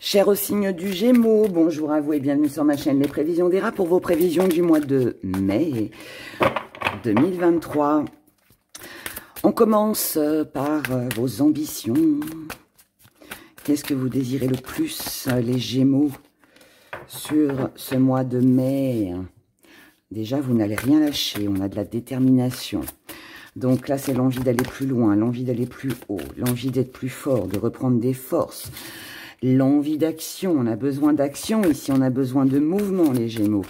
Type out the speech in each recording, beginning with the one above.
Cher au signe du Gémeaux, bonjour à vous et bienvenue sur ma chaîne Les Prévisions des Rats pour vos prévisions du mois de mai 2023. On commence par vos ambitions. Qu'est-ce que vous désirez le plus, les Gémeaux, sur ce mois de mai? Déjà, vous n'allez rien lâcher, on a de la détermination. Donc là, c'est l'envie d'aller plus loin, l'envie d'aller plus haut, l'envie d'être plus fort, de reprendre des forces. L'envie d'action, on a besoin d'action ici, on a besoin de mouvement, les Gémeaux.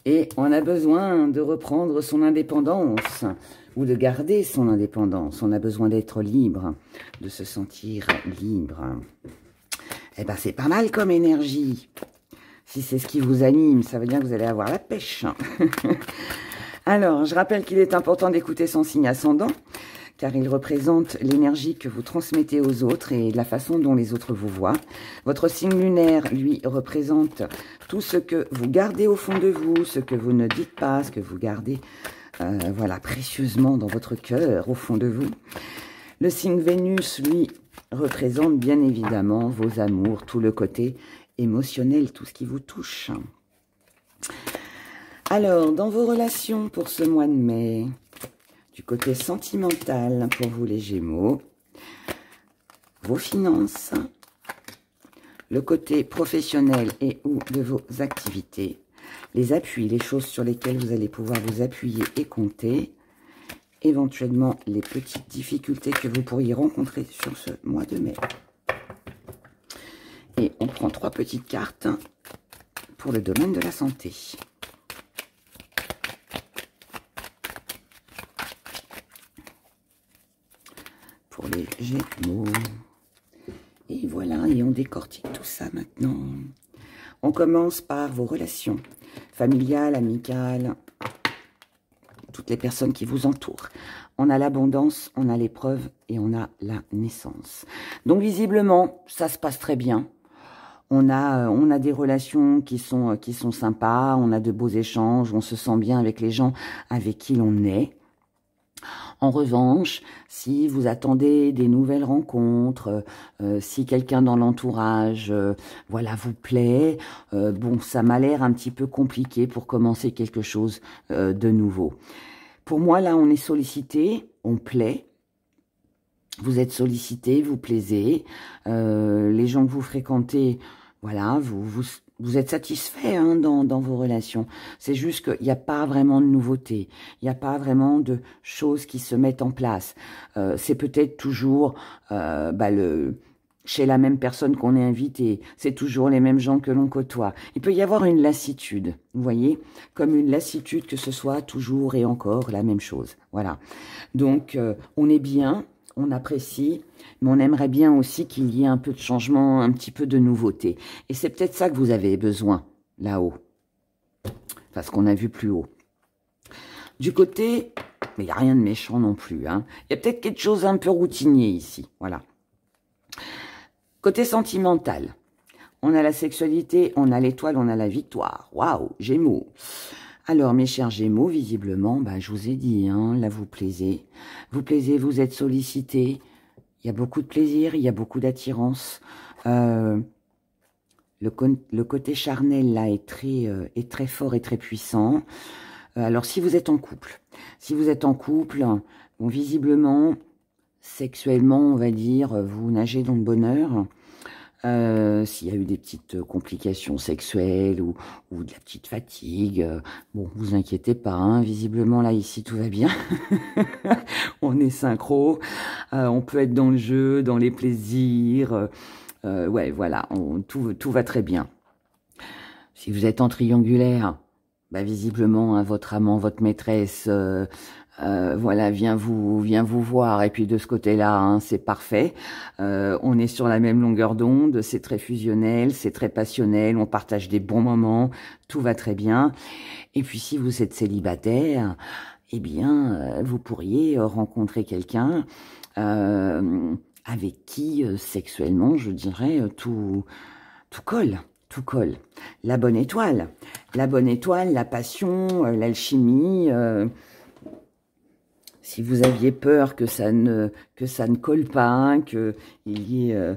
Et on a besoin de reprendre son indépendance, ou de garder son indépendance. On a besoin d'être libre, de se sentir libre. Eh ben, c'est pas mal comme énergie. Si c'est ce qui vous anime, ça veut dire que vous allez avoir la pêche. Alors, je rappelle qu'il est important d'écouter son signe ascendant, car il représente l'énergie que vous transmettez aux autres et la façon dont les autres vous voient. Votre signe lunaire, lui, représente tout ce que vous gardez au fond de vous, ce que vous ne dites pas, ce que vous gardez, voilà, précieusement dans votre cœur, au fond de vous. Le signe Vénus, lui, représente bien évidemment vos amours, tout le côté émotionnel, tout ce qui vous touche. Alors, dans vos relations pour ce mois de mai, du côté sentimental pour vous les Gémeaux, vos finances, le côté professionnel et ou de vos activités, les appuis, les choses sur lesquelles vous allez pouvoir vous appuyer et compter, éventuellement les petites difficultés que vous pourriez rencontrer sur ce mois de mai. Et on prend 3 petites cartes pour le domaine de la santé. Pour les Gémeaux. Et voilà, et on décortique tout ça maintenant. On commence par vos relations familiales, amicales, toutes les personnes qui vous entourent. On a l'abondance, on a l'épreuve et on a la naissance. Donc visiblement, ça se passe très bien. On a des relations qui sont sympas, on a de beaux échanges, on se sent bien avec les gens avec qui l'on est. En revanche, si vous attendez des nouvelles rencontres, si quelqu'un dans l'entourage voilà, vous plaît, bon, ça m'a l'air un petit peu compliqué pour commencer quelque chose de nouveau. Pour moi, là, on est sollicité, on plaît. Vous êtes sollicité, vous plaisez. Les gens que vous fréquentez, voilà, vous êtes satisfait hein, dans vos relations. C'est juste qu'il n'y a pas vraiment de nouveautés. Il n'y a pas vraiment de choses qui se mettent en place. C'est peut-être toujours chez la même personne qu'on est invité. C'est toujours les mêmes gens que l'on côtoie. Il peut y avoir une lassitude, vous voyez, comme une lassitude que ce soit toujours et encore la même chose. Voilà. Donc, on est bien. On apprécie, mais on aimerait bien aussi qu'il y ait un peu de changement, un petit peu de nouveauté. Et c'est peut-être ça que vous avez besoin, là-haut. Parce qu'on a vu plus haut. Du côté, mais il n'y a rien de méchant non plus. Hein. Il y a peut-être quelque chose un peu routinier ici. Voilà. Côté sentimental, on a la sexualité, on a l'étoile, on a la victoire. Waouh, Gémeaux. Alors, mes chers Gémeaux, visiblement, bah, je vous ai dit, hein, là, vous plaisez. Vous plaisez, vous êtes sollicité. Il y a beaucoup de plaisir, il y a beaucoup d'attirance. Le côté charnel, là, est très fort et très puissant. Alors, si vous êtes en couple, bon, visiblement, sexuellement, on va dire, vous nagez dans le bonheur. S'il y a eu des petites complications sexuelles ou de la petite fatigue, bon, vous inquiétez pas, hein, visiblement là, ici, tout va bien. On est synchro, on peut être dans le jeu, dans les plaisirs, ouais, voilà, tout va très bien. Si vous êtes en triangulaire, bah, visiblement, hein, votre amant, votre maîtresse, voilà, vient vous voir. Et puis de ce côté-là, hein, c'est parfait. On est sur la même longueur d'onde. C'est très fusionnel, c'est très passionnel. On partage des bons moments. Tout va très bien. Et puis si vous êtes célibataire, eh bien, vous pourriez rencontrer quelqu'un avec qui, sexuellement, je dirais, tout colle. Tout colle. La bonne étoile, la passion, l'alchimie. Si vous aviez peur que ça ne colle pas, hein, qu'il y ait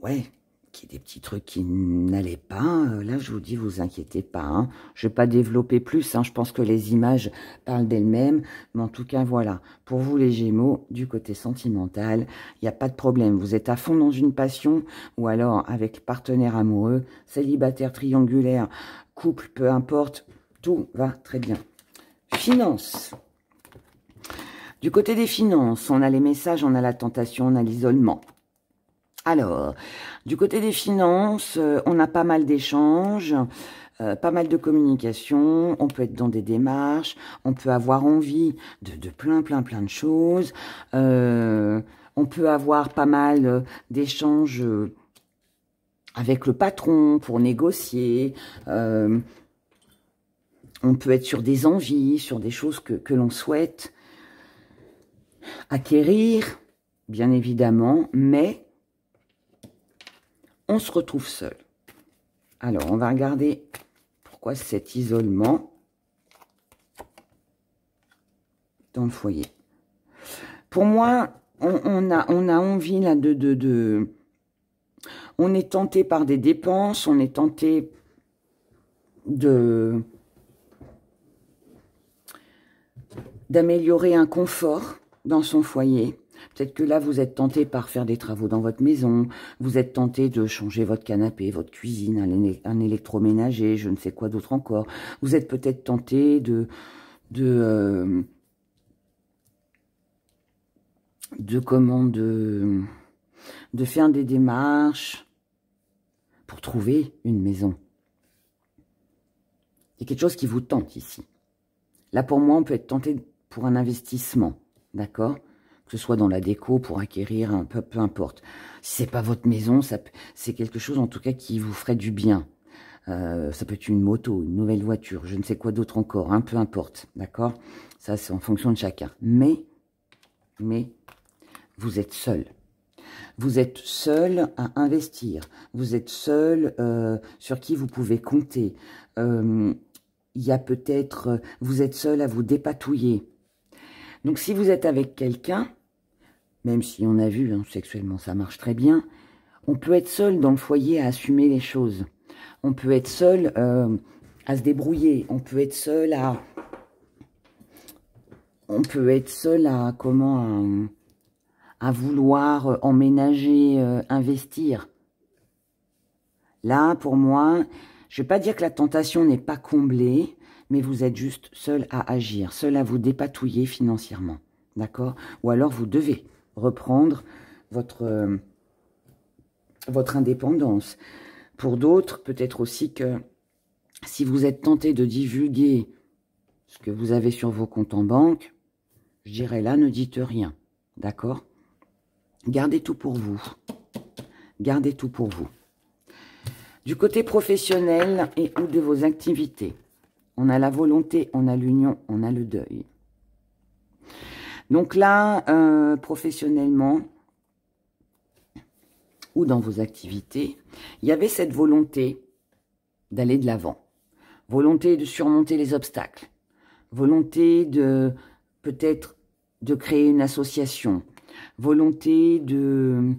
ouais, qu'il y ait des petits trucs qui n'allaient pas. Là, je vous dis, vous inquiétez pas. Hein. Je ne vais pas développer plus. Hein. Je pense que les images parlent d'elles-mêmes. Mais en tout cas, voilà. Pour vous, les Gémeaux, du côté sentimental, il n'y a pas de problème. Vous êtes à fond dans une passion ou alors avec partenaire amoureux, célibataire, triangulaire, couple, peu importe. Tout va très bien. Finances. Du côté des finances, on a les messages, on a la tentation, on a l'isolement. Alors, du côté des finances, on a pas mal d'échanges, pas mal de communication, on peut être dans des démarches, on peut avoir envie de plein de choses, on peut avoir pas mal d'échanges avec le patron pour négocier, on peut être sur des envies, sur des choses que l'on souhaite acquérir, bien évidemment, mais on se retrouve seul. Alors, on va regarder pourquoi cet isolement dans le foyer. Pour moi, on a envie là on est tenté par des dépenses, on est tenté d'améliorer un confort dans son foyer. Peut-être que là, vous êtes tenté par faire des travaux dans votre maison, vous êtes tenté de changer votre canapé, votre cuisine, un électroménager, je ne sais quoi d'autre encore. Vous êtes peut-être tenté de faire des démarches pour trouver une maison. Il y a quelque chose qui vous tente ici. Là, pour moi, on peut être tenté pour un investissement, d'accord ? Que ce soit dans la déco, pour acquérir un peu importe. Si c'est pas votre maison, c'est quelque chose en tout cas qui vous ferait du bien. Ça peut être une moto, une nouvelle voiture, je ne sais quoi d'autre encore, hein, peu importe, d'accord? Ça, c'est en fonction de chacun. Mais, vous êtes seul. Vous êtes seul à investir. Vous êtes seul sur qui vous pouvez compter. Il y a peut-être, vous êtes seul à vous dépatouiller. Donc, si vous êtes avec quelqu'un, même si on a vu, hein, sexuellement, ça marche très bien, on peut être seul dans le foyer à assumer les choses. On peut être seul à se débrouiller. On peut être seul à... à vouloir emménager, investir. Là, pour moi, je ne vais pas dire que la tentation n'est pas comblée, mais vous êtes juste seul à agir, seul à vous dépatouiller financièrement, d'accord? Ou alors vous devez reprendre votre indépendance. Pour d'autres, peut-être aussi que si vous êtes tenté de divulguer ce que vous avez sur vos comptes en banque, je dirais là, ne dites rien, d'accord? Gardez tout pour vous. Gardez tout pour vous. Du côté professionnel et ou de vos activités, on a la volonté, on a l'union, on a le deuil. Donc là, professionnellement ou dans vos activités, il y avait cette volonté d'aller de l'avant. Volonté de surmonter les obstacles. Volonté de peut-être de créer une association. Volonté de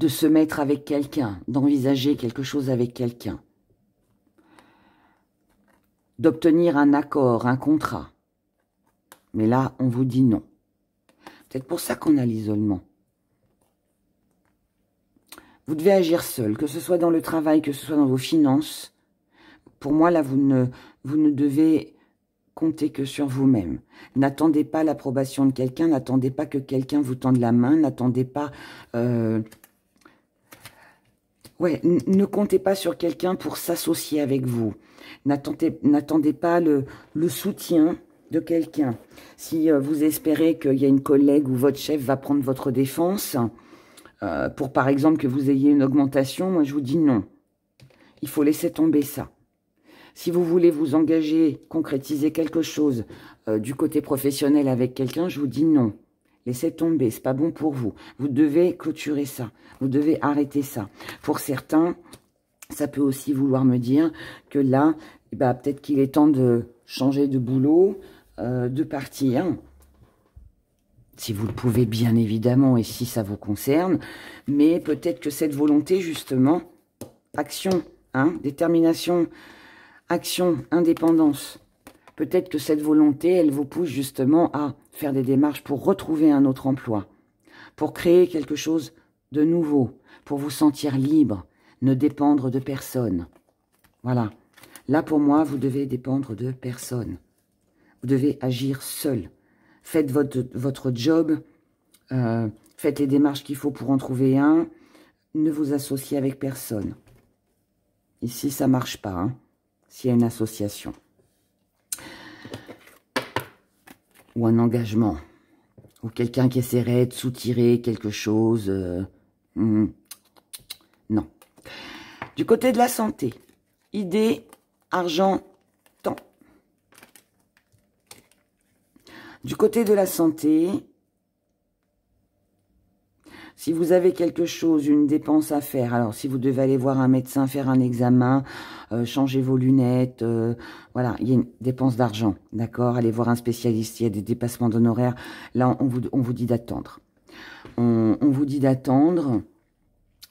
se mettre avec quelqu'un, d'envisager quelque chose avec quelqu'un. D'obtenir un accord, un contrat. Mais là, on vous dit non. Peut-être pour ça qu'on a l'isolement. Vous devez agir seul, que ce soit dans le travail, que ce soit dans vos finances. Pour moi, là, vous ne devez compter que sur vous-même. N'attendez pas l'approbation de quelqu'un, n'attendez pas que quelqu'un vous tende la main, n'attendez pas... ne comptez pas sur quelqu'un pour s'associer avec vous. N'attendez pas le soutien de quelqu'un. Si vous espérez qu'il y a une collègue ou votre chef va prendre votre défense, pour par exemple que vous ayez une augmentation, moi je vous dis non. Il faut laisser tomber ça. Si vous voulez vous engager, concrétiser quelque chose du côté professionnel avec quelqu'un, je vous dis non. Laissez tomber, c'est pas bon pour vous. Vous devez clôturer ça. Vous devez arrêter ça. Pour certains, ça peut aussi vouloir me dire que là, peut-être qu'il est temps de changer de boulot, de partir. si vous le pouvez bien évidemment et si ça vous concerne, mais peut-être que cette volonté justement, action, hein, détermination, action, indépendance, peut-être que cette volonté, elle vous pousse justement à faire des démarches pour retrouver un autre emploi, pour créer quelque chose de nouveau, pour vous sentir libre, ne dépendre de personne. Voilà. Là, pour moi, vous devez dépendre de personne. Vous devez agir seul. Faites votre job, faites les démarches qu'il faut pour en trouver un. Ne vous associez avec personne. Ici, ça ne marche pas, hein, s'il y a une association. Ou un engagement. Ou quelqu'un qui essaierait de soutirer quelque chose. Non. Du côté de la santé, idée, argent, temps. Du côté de la santé, si vous avez quelque chose, une dépense à faire, alors si vous devez aller voir un médecin, faire un examen, changer vos lunettes, voilà, il y a une dépense d'argent, d'accord? Allez voir un spécialiste, il y a des dépassements d'honoraires, là on vous dit d'attendre. On vous dit d'attendre,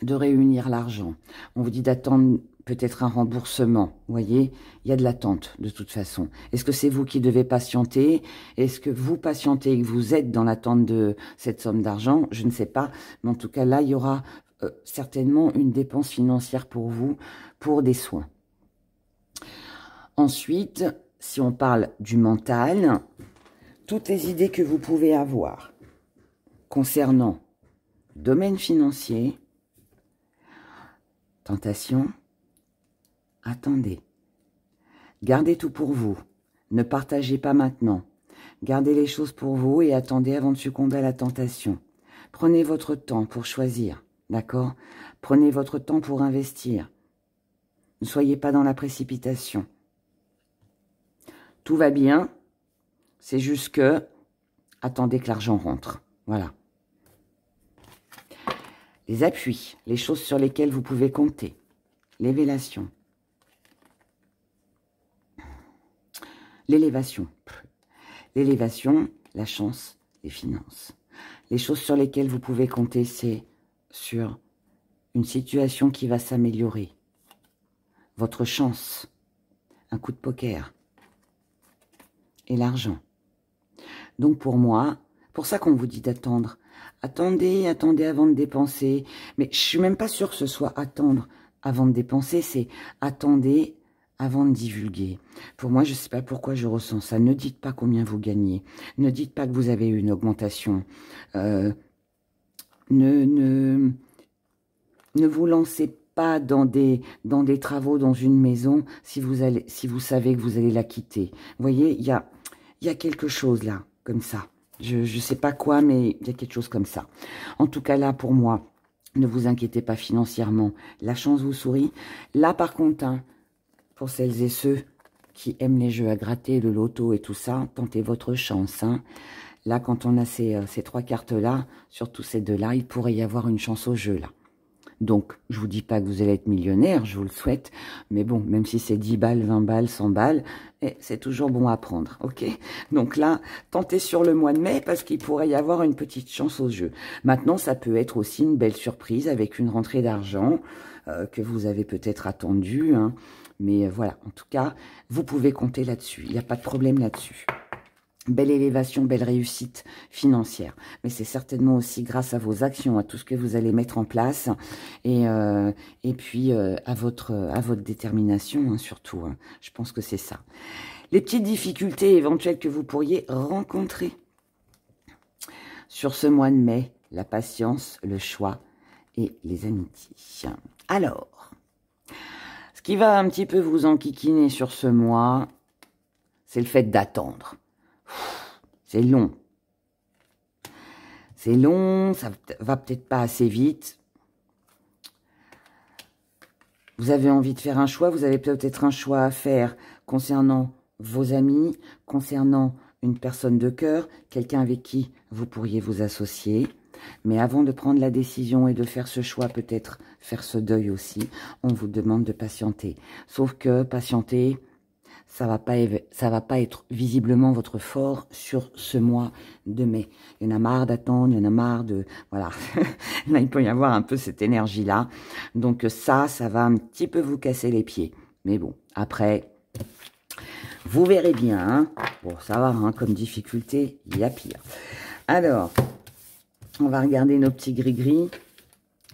de réunir l'argent. On vous dit d'attendre peut-être un remboursement, vous voyez, il y a de l'attente de toute façon. Est-ce que c'est vous qui devez patienter? Est-ce que vous patientez et que vous êtes dans l'attente de cette somme d'argent? Je ne sais pas, mais en tout cas là, il y aura certainement une dépense financière pour vous, pour des soins. Ensuite, si on parle du mental, toutes les idées que vous pouvez avoir concernant le domaine financier, tentation, attendez. Gardez tout pour vous. Ne partagez pas maintenant. Gardez les choses pour vous et attendez avant de succomber à la tentation. Prenez votre temps pour choisir, d'accord? Prenez votre temps pour investir. Ne soyez pas dans la précipitation. Tout va bien, c'est juste que attendez que l'argent rentre. Voilà. Les appuis, les choses sur lesquelles vous pouvez compter. L'élévation. L'élévation. L'élévation, la chance, les finances. Les choses sur lesquelles vous pouvez compter, c'est sur une situation qui va s'améliorer. Votre chance, un coup de poker et l'argent. Donc pour moi, pour ça qu'on vous dit d'attendre. Attendez, attendez avant de dépenser. Mais je suis même pas sûre que ce soit attendre avant de dépenser, c'est attendez avant de divulguer. Pour moi, je ne sais pas pourquoi je ressens ça. Ne dites pas combien vous gagnez. Ne dites pas que vous avez eu une augmentation. Ne vous lancez pas dans des travaux, dans une maison, si vous savez que vous allez la quitter. Vous voyez, il y a quelque chose là, comme ça. Je ne sais pas quoi, mais il y a quelque chose comme ça. En tout cas, là, pour moi, ne vous inquiétez pas financièrement. La chance vous sourit. Là, par contre, hein, pour celles et ceux qui aiment les jeux à gratter, le loto et tout ça, tentez votre chance. Hein. Là, quand on a ces trois cartes-là, surtout ces deux-là, il pourrait y avoir une chance au jeu, là. Donc, je vous dis pas que vous allez être millionnaire, je vous le souhaite. Mais bon, même si c'est 10 balles, 20 balles, 100 balles, c'est toujours bon à prendre, ok? Donc là, tentez sur le mois de mai parce qu'il pourrait y avoir une petite chance au jeu. Maintenant, ça peut être aussi une belle surprise avec une rentrée d'argent que vous avez peut-être attendue. Hein. Mais voilà, en tout cas, vous pouvez compter là-dessus. Il n'y a pas de problème là-dessus. Belle élévation, belle réussite financière. Mais c'est certainement aussi grâce à vos actions, à tout ce que vous allez mettre en place et puis à votre détermination, hein, surtout. Hein. Je pense que c'est ça. Les petites difficultés éventuelles que vous pourriez rencontrer sur ce mois de mai, la patience, le choix et les amitiés. Alors, ce qui va un petit peu vous enquiquiner sur ce mois, c'est le fait d'attendre. C'est long. C'est long, ça va peut-être pas assez vite. Vous avez envie de faire un choix, vous avez peut-être un choix à faire concernant vos amis, concernant une personne de cœur, quelqu'un avec qui vous pourriez vous associer. Mais avant de prendre la décision et de faire ce choix, peut-être faire ce deuil aussi, on vous demande de patienter. Sauf que patienter, ça va pas être visiblement votre fort sur ce mois de mai. Il y en a marre d'attendre, il y en a marre de... Voilà, là, il peut y avoir un peu cette énergie-là. Donc ça va un petit peu vous casser les pieds. Mais bon, après, vous verrez bien. Hein. Bon, ça va, hein, comme difficulté, il y a pire. Alors, on va regarder nos petits gris-gris.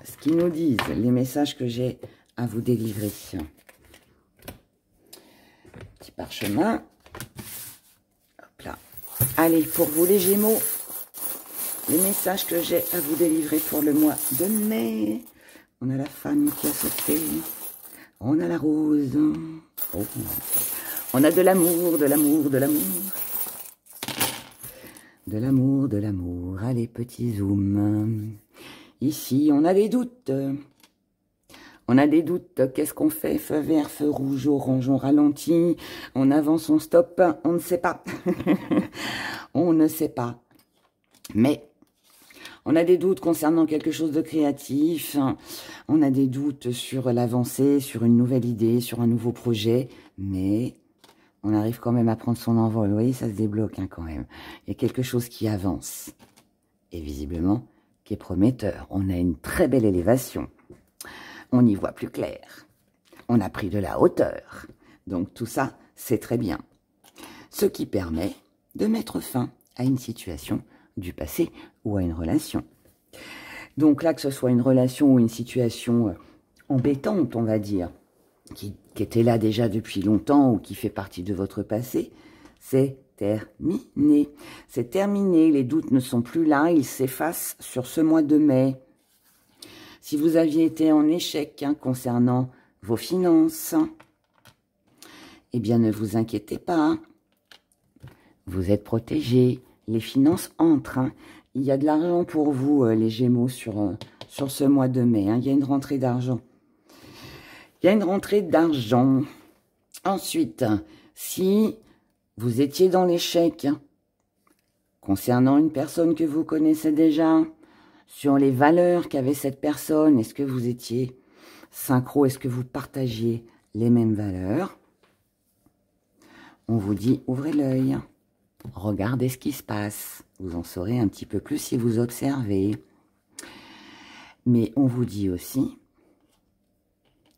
Ce qu'ils nous disent, les messages que j'ai à vous délivrer. Petit parchemin. Hop là. Allez, pour vous les Gémeaux, les messages que j'ai à vous délivrer pour le mois de mai. On a la femme qui a sauté. On a la rose. Oh. On a de l'amour, de l'amour, de l'amour. De l'amour, de l'amour. Allez, petit zoom. Ici, on a des doutes. On a des doutes. Qu'est-ce qu'on fait? Feu vert, feu rouge, orange, on ralentit. On avance, on stoppe. On ne sait pas. On ne sait pas. Mais on a des doutes concernant quelque chose de créatif. On a des doutes sur l'avancée, sur une nouvelle idée, sur un nouveau projet. Mais on arrive quand même à prendre son envol. Vous voyez, ça se débloque hein, quand même. Il y a quelque chose qui avance. Et visiblement, qui est prometteur. On a une très belle élévation. On y voit plus clair. On a pris de la hauteur. Donc tout ça, c'est très bien. Ce qui permet de mettre fin à une situation du passé ou à une relation. Donc là, que ce soit une relation ou une situation embêtante, on va dire, qui était là déjà depuis longtemps ou qui fait partie de votre passé, c'est terminé. C'est terminé, les doutes ne sont plus là, ils s'effacent sur ce mois de mai. Si vous aviez été en échec hein, concernant vos finances, eh bien ne vous inquiétez pas, vous êtes protégés, les finances entrent. Hein. Il y a de l'argent pour vous, les Gémeaux, sur ce mois de mai. Hein. Il y a une rentrée d'argent. Il y a une rentrée d'argent. Ensuite, si vous étiez dans l'échec concernant une personne que vous connaissez déjà, sur les valeurs qu'avait cette personne, est-ce que vous étiez synchro, est-ce que vous partagiez les mêmes valeurs? On vous dit, ouvrez l'œil, regardez ce qui se passe. Vous en saurez un petit peu plus si vous observez. Mais on vous dit aussi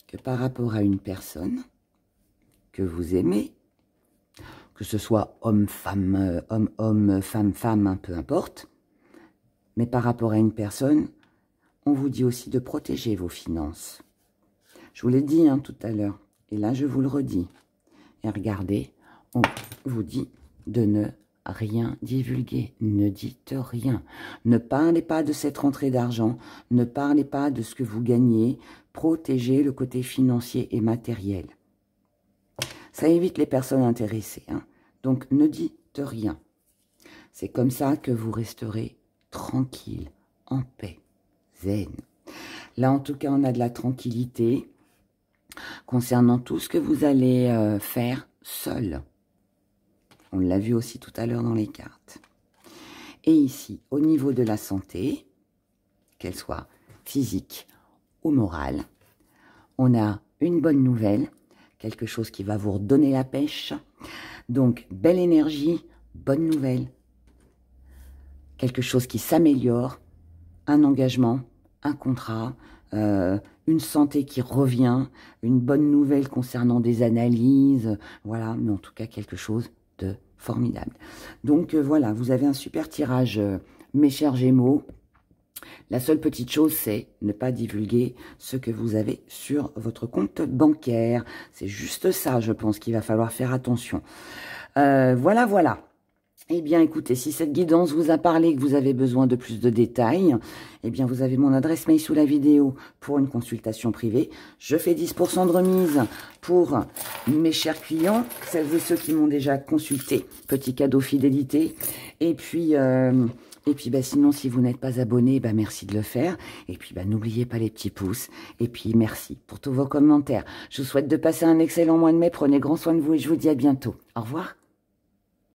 que par rapport à une personne que vous aimez, que ce soit homme-femme, homme-homme, femme-femme, peu importe, mais par rapport à une personne, on vous dit aussi de protéger vos finances. Je vous l'ai dit hein, tout à l'heure, et là je vous le redis. Et regardez, on vous dit de ne rien divulguer, ne dites rien. Ne parlez pas de cette rentrée d'argent, ne parlez pas de ce que vous gagnez, protégez le côté financier et matériel. Ça évite les personnes intéressées. Hein. Donc, ne dites rien. C'est comme ça que vous resterez tranquille, en paix, zen. Là, en tout cas, on a de la tranquillité concernant tout ce que vous allez faire seul. On l'a vu aussi tout à l'heure dans les cartes. Et ici, au niveau de la santé, qu'elle soit physique ou morale, on a une bonne nouvelle, quelque chose qui va vous redonner la pêche. Donc, belle énergie, bonne nouvelle. Quelque chose qui s'améliore, un engagement, un contrat, une santé qui revient, une bonne nouvelle concernant des analyses, voilà, mais en tout cas quelque chose de formidable. Donc voilà, vous avez un super tirage, mes chers Gémeaux. La seule petite chose, c'est ne pas divulguer ce que vous avez sur votre compte bancaire. C'est juste ça, je pense, qu'il va falloir faire attention. Voilà. Eh bien, écoutez, si cette guidance vous a parlé, que vous avez besoin de plus de détails, eh bien, vous avez mon adresse mail sous la vidéo pour une consultation privée. Je fais 10% de remise pour mes chers clients, celles et ceux qui m'ont déjà consulté. Petit cadeau fidélité. Et puis sinon, si vous n'êtes pas abonné, merci de le faire. Et puis, n'oubliez pas les petits pouces. Et puis, merci pour tous vos commentaires. Je vous souhaite de passer un excellent mois de mai. Prenez grand soin de vous et je vous dis à bientôt. Au revoir.